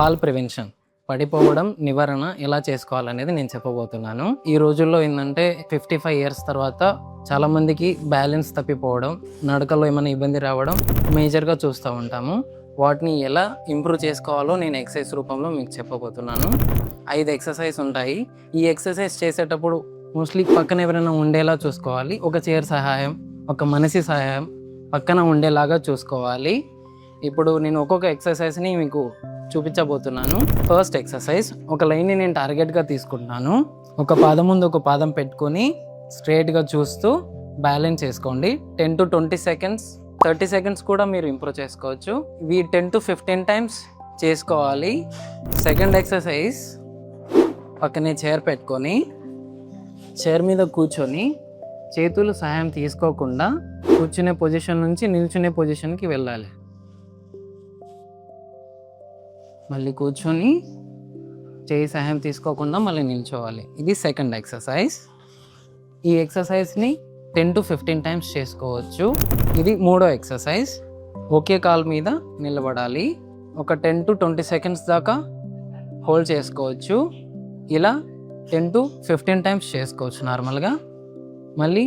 Fall prevention, పడిపోవడం నివారణ ఎలా చేసుకోవాలనేది నేను చెప్పబోతున్నాను. ఈ రోజుల్లో ఏంటంటే 55 ఇయర్స్ తర్వాత చాలామందికి బ్యాలెన్స్ తప్పిపోవడం, నడకలో ఏమైనా ఇబ్బంది రావడం మేజర్గా చూస్తూ ఉంటాము. వాటిని ఎలా ఇంప్రూవ్ చేసుకోవాలో నేను ఎక్సర్సైజ్ రూపంలో మీకు చెప్పబోతున్నాను. 5 ఎక్సర్సైజ్ ఉంటాయి. ఈ ఎక్సర్సైజ్ చేసేటప్పుడు మోస్ట్లీ పక్కన ఎవరైనా ఉండేలా చూసుకోవాలి. ఒక చైర్ సహాయం, ఒక మనిషి సహాయం పక్కన ఉండేలాగా చూసుకోవాలి. ఇప్పుడు నేను ఒక్కొక్క ఎక్సర్సైజ్ని మీకు చూపించబోతున్నాను. ఫస్ట్ ఎక్సర్సైజ్, ఒక లైన్ని నేను టార్గెట్గా తీసుకుంటున్నాను. ఒక పాదం ముందు ఒక పాదం పెట్టుకొని స్ట్రైట్గా చూస్తూ బ్యాలెన్స్ చేసుకోండి. 10 to 20 seconds, 30 seconds కూడా మీరు ఇంప్రూవ్ చేసుకోవచ్చు. ఇవి 10 to 15 times చేసుకోవాలి. సెకండ్ ఎక్సర్సైజ్, పక్కనే చైర్ పెట్టుకొని చైర్ మీద కూర్చొని చేతులు సహాయం తీసుకోకుండా కూర్చునే పొజిషన్ నుంచి నిల్చునే పొజిషన్కి వెళ్ళాలి. మళ్ళీ కూర్చొని చేయి సహాయం తీసుకోకుండా మళ్ళీ నిల్చోవాలి. ఇది సెకండ్ ఎక్సర్సైజ్. ఈ ఎక్సర్సైజ్ని 10 to 15 times చేసుకోవచ్చు. ఇది మూడో ఎక్సర్సైజ్. ఒకే కాలు మీద నిలబడాలి. ఒక 10 to 20 seconds దాకా హోల్డ్ చేసుకోవచ్చు. ఇలా 10 to 15 times చేసుకోవచ్చు నార్మల్గా. మళ్ళీ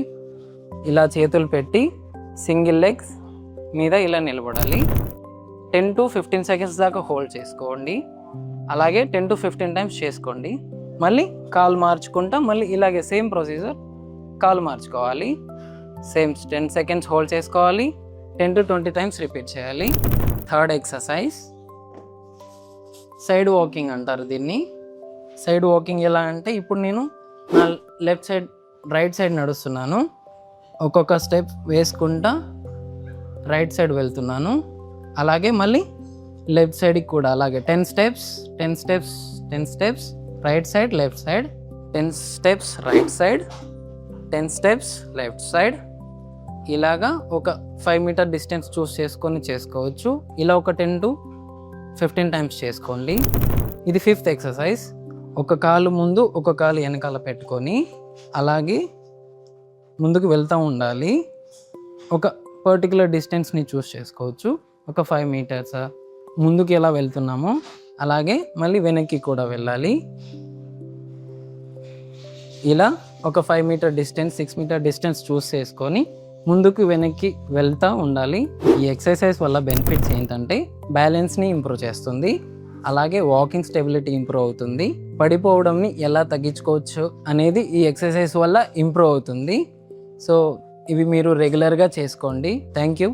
ఇలా చేతులు పెట్టి సింగిల్ లెగ్స్ మీద ఇలా నిలబడాలి. 10 to 15 seconds దాకా హోల్డ్ చేసుకోండి. అలాగే 10 to 15 times చేసుకోండి. మళ్ళీ కాలు మార్చుకుంటా మళ్ళీ ఇలాగే సేమ్ ప్రొసీజర్ కాలు మార్చుకోవాలి. సేమ్ 10 seconds హోల్డ్ చేసుకోవాలి. 10 to 20 times రిపీట్ చేయాలి. థర్డ్ ఎక్సర్సైజ్, సైడ్ వాకింగ్ అంటారు దీన్ని. సైడ్ వాకింగ్ ఎలా అంటే, ఇప్పుడు నేను నా లెఫ్ట్ సైడ్ రైట్ సైడ్ నడుస్తున్నాను. ఒక్కొక్క స్టెప్ వేసుకుంటా రైట్ సైడ్ వెళ్తున్నాను. అలాగే మళ్ళీ లెఫ్ట్ సైడ్కి కూడా అలాగే 10 steps, 10 steps, 10 steps right side left side, 10 steps right side, 10 steps left side. ఇలాగా ఒక 5 meter డిస్టెన్స్ చూస్ చేసుకొని చేసుకోవచ్చు. ఇలా ఒక 10 to 15 times చేసుకోండి. ఇది ఫిఫ్త్ ఎక్సర్సైజ్. ఒక కాలు ముందు ఒక కాలు వెనకాల పెట్టుకొని అలాగే ముందుకు వెళ్తూ ఉండాలి. ఒక పర్టికులర్ డిస్టెన్స్ని చూస్ చేసుకోవచ్చు. ఒక 5 meters ముందుకు ఎలా వెళ్తున్నామో అలాగే మళ్ళీ వెనక్కి కూడా వెళ్ళాలి. ఇలా ఒక 5 meter డిస్టెన్స్, 6 meter డిస్టెన్స్ చూస్ చేసుకొని ముందుకు వెనక్కి వెళ్తూ ఉండాలి. ఈ ఎక్సర్సైజ్ వల్ల బెనిఫిట్స్ ఏంటంటే బ్యాలెన్స్ని ఇంప్రూవ్ చేస్తుంది, అలాగే వాకింగ్ స్టెబిలిటీ ఇంప్రూవ్ అవుతుంది. పడిపోవడంని ఎలా తగ్గించుకోవచ్చు అనేది ఈ ఎక్సర్సైజ్ వల్ల ఇంప్రూవ్ అవుతుంది. సో ఇవి మీరు రెగ్యులర్గా చేసుకోండి. Thank you.